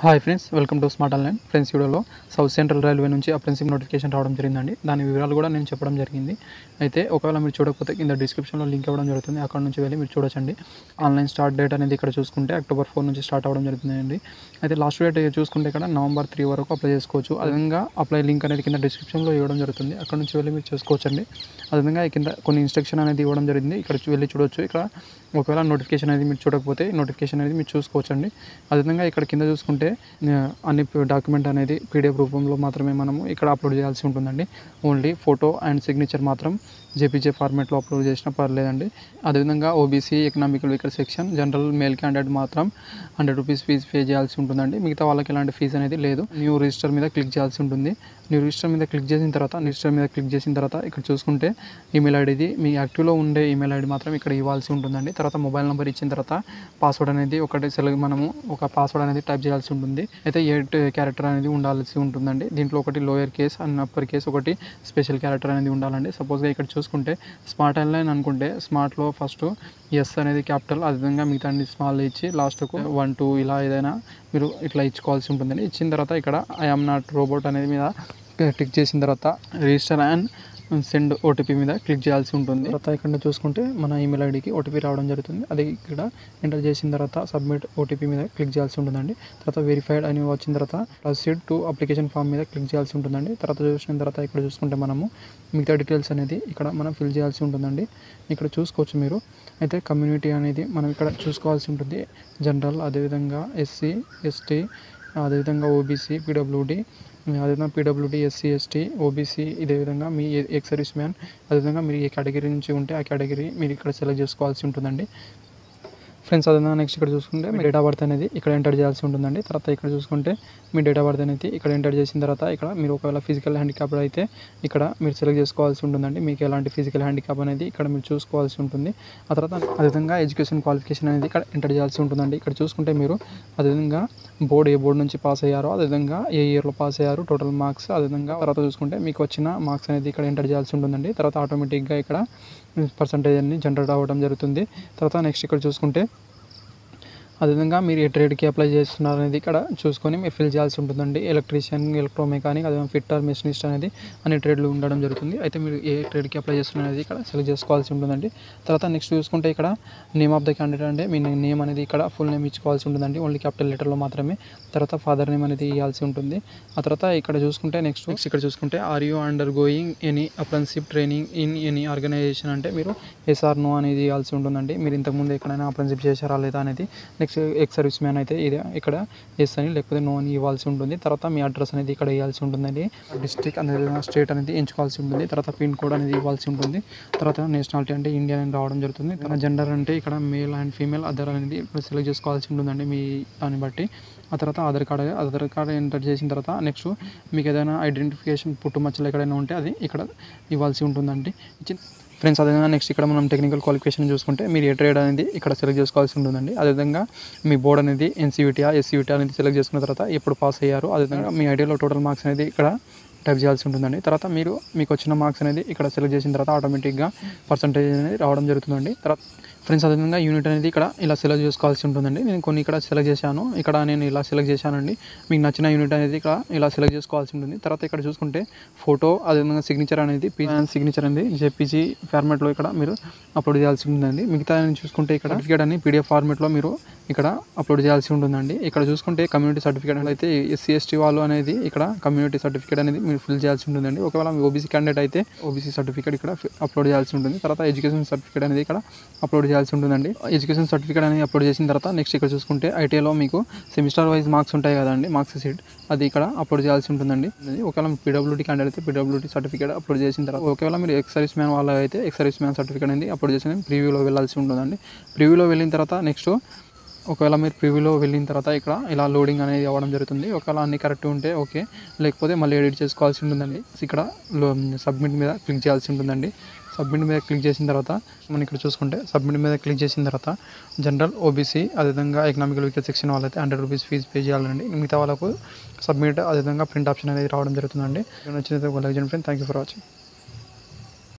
Hi friends, welcome to smart online. Friends, వీడియోలో south central railway నుంచి apprenticeship notification రావడం జరిగిందండి. దాని వివరాలు కూడా నేను చెప్పడం జరిగింది. అయితే ఒకవేళ మీరు చూడకపోతే కింద డిస్క్రిప్షన్లో లింక్ ఇవ్వడం జరుగుతుంది. అక్కడ నుంచి వెళ్ళి మీరు చూడొచ్చండి. ఆన్లైన్ స్టార్ట్ డేట్ అనేది ఇక్కడ చూసుకుంటే అక్టోబర్ 4 నుంచి స్టార్ట్ అవ్వడం జరుగుతుందండి. అయితే లాస్ట్ డేట్ చూసుకుంటే ఇక్కడ నవంబర్ 3 వరకు అప్లై చేసుకోవచ్చు. అదేవిధంగా అప్లై లింక్ అనేది కింద డిస్క్రిప్షన్లో ఇవ్వడం జరుగుతుంది. అక్కడ నుంచి వెళ్ళి మీరు చేసుకోవచ్చండి. అదేవిధంగా కింద కొన్ని ఇన్స్ట్రక్షన్ అనేది ఇవ్వడం జరిగింది. ఇక్కడ వెళ్ళి చూడొచ్చు. ఇక్కడ ఒకవేళ నోటిఫికేషన్ అనేది మీరు చూడకపోతే నోటిఫికేషన్ అనేది మీరు చూసుకోవచ్చండి. అదేవిధంగా ఇక్కడ కింద చూసుకుంటే అన్ని డాక్యుమెంట్ అనేది పీడిఎఫ్ రూపంలో మాత్రమే మనము ఇక్కడ అప్లోడ్ చేయాల్సి ఉంటుందండి. ఓన్లీ ఫోటో అండ్ సిగ్నేచర్ మాత్రం జేపీజే ఫార్మేట్లో అప్లోడ్ చేసినా పర్లేదండి. అదేవిధంగా OBC, economical weaker section, general male candidate మాత్రం ₹100 ఫీజు పే చేయాల్సి ఉంటుందండి. మిగతా వాళ్ళకి ఎలాంటి ఫీజు అనేది లేదు. న్యూ రిజిస్టర్ మీద క్లిక్ చేయాల్సి ఉంటుంది. న్యూ రిజిస్టర్ మీద క్లిక్ చేసిన తర్వాత ఇక్కడ చూసుకుంటే ఈమెయిల్ ఐడిది మీ యాక్టివ్లో ఉండే ఈమెయిల్ ఐడి మాత్రం ఇక్కడ ఇవ్వాల్సి ఉంటుందండి. తర్వాత మొబైల్ నెంబర్ ఇచ్చిన తర్వాత పాస్వర్డ్ అనేది మనము ఒక పాస్వర్డ్ అనేది టైప్ చేయాల్సి ఉంటుంది. అయితే 8 క్యారెక్టర్ అనేది ఉండాల్సి ఉంటుందండి. దీంట్లో ఒకటి lower case and upper case, ఒకటి స్పెషల్ క్యారెక్టర్ అనేది ఉండాలండి. సపోజ్గా ఇక్కడ చూసుకుంటే స్మార్ట్ ఆన్లైన్ అనుకుంటే స్మార్ట్లో ఫస్ట్ ఎస్ అనేది క్యాపిటల్, అదేవిధంగా మిగతా అన్ని స్మాల్ ఇచ్చి లాస్ట్కు 1, 2 ఇలా ఏదైనా మీరు ఇట్లా ఇచ్చుకోవాల్సి ఉంటుందండి. ఇచ్చిన తర్వాత ఇక్కడ ఐఎమ్ నాట్ రోబోట్ అనేది మీద క్లిక్ చేసిన తర్వాత రిజిస్టర్ అండ్ సెండ్ ఓటీపీ మీద క్లిక్ చేయాల్సి ఉంటుంది. తర్వాత ఇక్కడ చూసుకుంటే మన ఈమెయిల్ ఐడికి ఓటీపీ రావడం జరుగుతుంది. అది ఇక్కడ ఎంటర్ చేసిన తర్వాత సబ్మిట్ ఓటీపీ మీద క్లిక్ చేయాల్సి ఉంటుందండి. తర్వాత వెరిఫైడ్ అని వచ్చిన తర్వాత ప్రొసీడ్ టు అప్లికేషన్ ఫామ్ మీద క్లిక్ చేయాల్సి ఉంటుందండి. తర్వాత చూసిన తర్వాత ఇక్కడ చూసుకుంటే మనము మిగతా డీటెయిల్స్ అనేది ఇక్కడ మనం ఫిల్ చేయాల్సి ఉంటుందండి. ఇక్కడ చూసుకోవచ్చు మీరు. అయితే కమ్యూనిటీ అనేది మనం ఇక్కడ చూసుకోవాల్సి ఉంటుంది. జనరల్, అదేవిధంగా ఎస్సీ, ఎస్టీ, అదేవిధంగా ఓబీసీ, పీడబ్ల్యూడీ, అదేవిధంగా పీడబ్ల్యూడీ, ఎస్సీ, ఎస్టీ, ఓబీసీ, ఇదే విధంగా మీ ఎక్స్ సర్వీస్ మ్యాన్, అదేవిధంగా మీరు ఏ కేటగిరీ నుంచి ఉంటే ఆ కేటగిరీ మీరు ఇక్కడ సెలెక్ట్ చేసుకోవాల్సి ఉంటుందండి. ఫ్రెండ్స్, అదేవిధంగా నెక్స్ట్ ఇక్కడ చూసుకుంటే మీ డేట్ ఆఫ్ బర్త్ అనేది ఇక్కడ ఎంటర్ చేయాల్సి ఉంటుందండి. తర్వాత ఇక్కడ చూసుకుంటే మీ డేట్ ఆఫ్ బర్త్ అనేది ఇక్కడ ఎంటర్ చేసిన తర్వాత ఇక్కడ మీరు ఒకవేళ ఫిజికల్ హ్యాండిక్యాప్ అయితే ఇక్కడ మీరు సెలెక్ట్ చేసుకోవాల్సి ఉంటుందండి. మీకు ఎలాంటి ఫిజికల్ హ్యాండిక్యాప్ అనేది ఇక్కడ మీరు చూసుకోవాల్సి ఉంటుంది. ఆ తర్వాత అదేవిధంగా ఎడ్యుకేషన్ క్వాలిఫికేషన్ అనేది ఇక్కడ ఎంటర్ చేయాల్సి ఉంటుందండి. ఇక్కడ చూసుకుంటే మీరు అదేవిధంగా ఏ బోర్డు నుంచి పాస్ అయ్యారో, అదేవిధంగా ఏ ఇయర్లో పాస్ అయ్యారు, టోటల్ మార్క్స్, అదేవిధంగా తర్వాత చూసుకుంటే మీకు వచ్చిన మార్క్స్ అనేది ఇక్కడ ఎంటర్ చేయాల్సి ఉంటుందండి. తర్వాత ఆటోమేటిక్గా ఇక్కడ పర్సంటేజ్ అన్ని జనరేట్ అవ్వడం జరుగుతుంది. తర్వాత నెక్స్ట్ ఇక్కడ చూసుకుంటే అదేవిధంగా మీరు ఏ ట్రేడ్కి అప్లై చేస్తున్నారు అనేది ఇక్కడ చూసుకొని మీరు ఫిల్ చేయాల్సి ఉంటుందండి. ఎలక్ట్రీషియన్, ఎలక్ట్రోమెకానిక్, అదే ఫిట్టర్, మెషినిస్ట్ అనేది అన్ని ట్రేడ్లు ఉండడం జరుగుతుంది. అయితే మీరు ఏ ట్రేడ్కి అప్లై చేస్తున్నారు అనేది ఇక్కడ సెలెక్ట్ చేసుకోవాల్సి ఉంటుందండి. తర్వాత నెక్స్ట్ చూసుకుంటే ఇక్కడ నేమ్ ఆఫ్ ద క్యాండిడేట్ అంటే మీ నేమ్ అనేది ఇక్కడ ఫుల్ నేమ్ ఇచ్చుకోవాల్సి ఉంటుందండి. ఓన్లీ క్యాపిటల్ లెటర్లో మాత్రమే. తర్వాత ఫాదర్ నేమ్ అనేది ఇవ్వాల్సి ఉంటుంది. ఆ తర్వాత ఇక్కడ చూసుకుంటే నెక్స్ట్ ఇక్కడ చూసుకుంటే are you undergoing any apprenticeship training in any organization అంటే మీరు ఎస్ ఆర్ నో అనేది ఇవ్వాల్సి ఉంటుందండి. మీరు ఇంతకుముందు ఎక్కడైనా అప్రెంటిస్‌షిప్ చేశారా లేదా అనేది. నెక్స్ట్ ఎక్స్ సర్వీస్ మ్యాన్ అయితే ఇది ఇక్కడ ఎస్ అని లేకపోతే నో అని ఇవ్వాల్సి ఉంటుంది. తర్వాత మీ అడ్రస్ అనేది ఇక్కడ ఇవ్వాల్సి ఉంటుందండి. డిస్ట్రిక్ట్ అనేది స్టేట్ అనేది ఎంచుకోవాల్సి ఉంటుంది. తర్వాత పిన్ కోడ్ అనేది ఇవ్వాల్సి ఉంటుంది. తర్వాత నేషనాలిటీ అంటే ఇండియన్ అని రావడం జరుగుతుంది. తర్వాత జెండర్ అంటే ఇక్కడ మేల్ అండ్ ఫీమేల్ అదర్ అనేది ఇక్కడ సెలెక్ట్ చేసుకోవాల్సి ఉంటుందండి మీ దాన్ని బట్టి. ఆ తర్వాత ఆధార్ కార్డ్ ఎంటర్ చేసిన తర్వాత నెక్స్ట్ మీకు ఏదైనా ఐడెంటిఫికేషన్ పుట్టుమచ్చలు ఎక్కడైనా ఉంటే అది ఇక్కడ ఇవ్వాల్సి ఉంటుందండి. ఫ్రెండ్స్, అదేవిధంగా నెక్స్ట్ ఇక్కడ మనం టెక్నికల్ క్వాలిఫికేషన్ చూసుకుంటే మీరు ఏ ట్రేడ్ అనేది ఇక్కడ సెలెక్ట్ చేసుకోవాల్సి ఉంటుందండి. అదేవిధంగా మీ బోర్డ్ అనేది ఎన్సీయూటీఆ, ఎస్సీయూటీ అనేది సెలెక్ట్ చేసుకున్న తర్వాత ఎప్పుడు పాస్ అయ్యారు, అదేవిధంగా మీ ఐడియాలో టోటల్ మార్క్స్ అనేది ఇక్కడ టైప్ చేయాల్సి ఉంటుందండి. తర్వాత మీకు వచ్చిన మార్క్స్ అనేది ఇక్కడ సెలెక్ట్ చేసిన తర్వాత ఆటోమేటిక్గా పర్సంటేజ్ అనేది రావడం జరుగుతుందండి. తర్వాత ఫ్రెండ్స్, అదేవిధంగా యూనిట్ అనేది ఇక్కడ ఇలా సెలెక్ట్ చేసుకోవాల్సి ఉంటుందండి. నేను కొన్ని ఇక్కడ సెలెక్ట్ చేశాను. ఇక్కడ నేను ఇలా సెలెక్ట్ చేశానండి. మీకు నచ్చిన యూనిట్ అనేది ఇక్కడ ఇలా సెలెక్ట్ చేసుకోవాల్సి ఉంటుంది. తర్వాత ఇక్కడ చూసుకుంటే ఫోటో, అదేవిధంగా సిగ్నేచర్ అనేది సిగ్నేచర్ అనేది జేపీజీ ఫార్మాట్లో ఇక్కడ మీరు అప్లోడ్ చేయాల్సి ఉంటుందండి. మిగతా చూసుకుంటే ఇక్కడ సర్టిఫికేట్ అని పీడిఎఫ్ ఫార్మాట్లో మీరు ఇక్కడ అప్లోడ్ చేయాల్సి ఉంటుందండి. ఇక్కడ చూసుకుంటే కమ్యూనిటీ సర్టిఫికేట్ అయితే ఎస్సీ, ఎస్టీ వాళ్ళు అనేది ఇక్కడ కమ్యూనిటీ సర్టిఫికేట్ అనేది మీరు ఫిల్ చేయాల్సి ఉంటుందండి. ఒకవేళ మీ ఓబీసీ క్యాండిడేట్ అయితే ఓబీసీ సర్టిఫికేట్ ఇక్కడ అప్లోడ్ చేయాల్సి ఉంటుంది. తర్వాత ఎడ్యుకేషన్ సర్టిఫికేట్ అనేది ఇక్కడ అప్లోడ్ చేయాల్సి ఉంటుందండి. ఎడ్యుకేషన్ సర్టిఫికేట్ అనేది అప్లోడ్ చేసిన తర్వాత నెక్స్ట్ ఇక్కడ చూసుకుంటే ఐటీఐలో మీకు సెమిస్టర్ వైజ్ మార్క్స్ ఉంటాయి కదండి, మార్క్స్ షీట్ అది ఇక్కడ అప్లోడ్ చేయాల్సి ఉంటుందండి. ఒకవేళ పీడబ్ల్యూడీ క్యాండిడేట్ అయితే పీడబ్ల్యూడీ సర్టిఫికేట్ అప్లోడ్ చేసిన తర్వాత ఒకవేళ మీరు ఎక్స్ సర్వీస్ మ్యాన్ వాళ్ళ అయితే ఎక్స్ సర్వీస్ మ్యాన్ సర్టిఫికేట్ అనేది అప్లోడ్ చేసిన ప్రివ్యూలో వెళ్ళాల్సి ఉంటుందండి. ప్రివ్యూలో వెళ్ళిన తర్వాత నెక్స్ట్ ఒకవేళ మీరు ప్రివ్యూలో వెళ్ళిన తర్వాత ఇక్కడ ఇలా లోడింగ్ అనేది అవ్వడం జరుగుతుంది. ఒకవేళ అన్ని కరెక్ట్ ఉంటే ఓకే, లేకపోతే మళ్ళీ ఎడిట్ చేసుకోవాల్సి ఉంటుందండి. ఇక్కడ సబ్మిట్ మీద క్లిక్ చేయాల్సి ఉంటుందండి. సబ్మిట్ మీద క్లిక్ చేసిన తర్వాత మనం ఇక్కడ చూసుకుంటే సబ్మిట్ మీద క్లిక్ చేసిన తర్వాత జనరల్, ఓబీసీ, అదేవిధంగా ఎకనామికల్ వీకర్ సెక్షన్ వాళ్ళైతే ₹100 ఫీజు పే చేయాలండి. మిగతా వాళ్ళకు సబ్మిట్, అదేవిధంగా ప్రింట్ ఆప్షన్ అనేది రావడం జరుగుతుందండి. నచ్చినట్లయితే ఒక లైక్ చేయండి friend. Thank you for watching.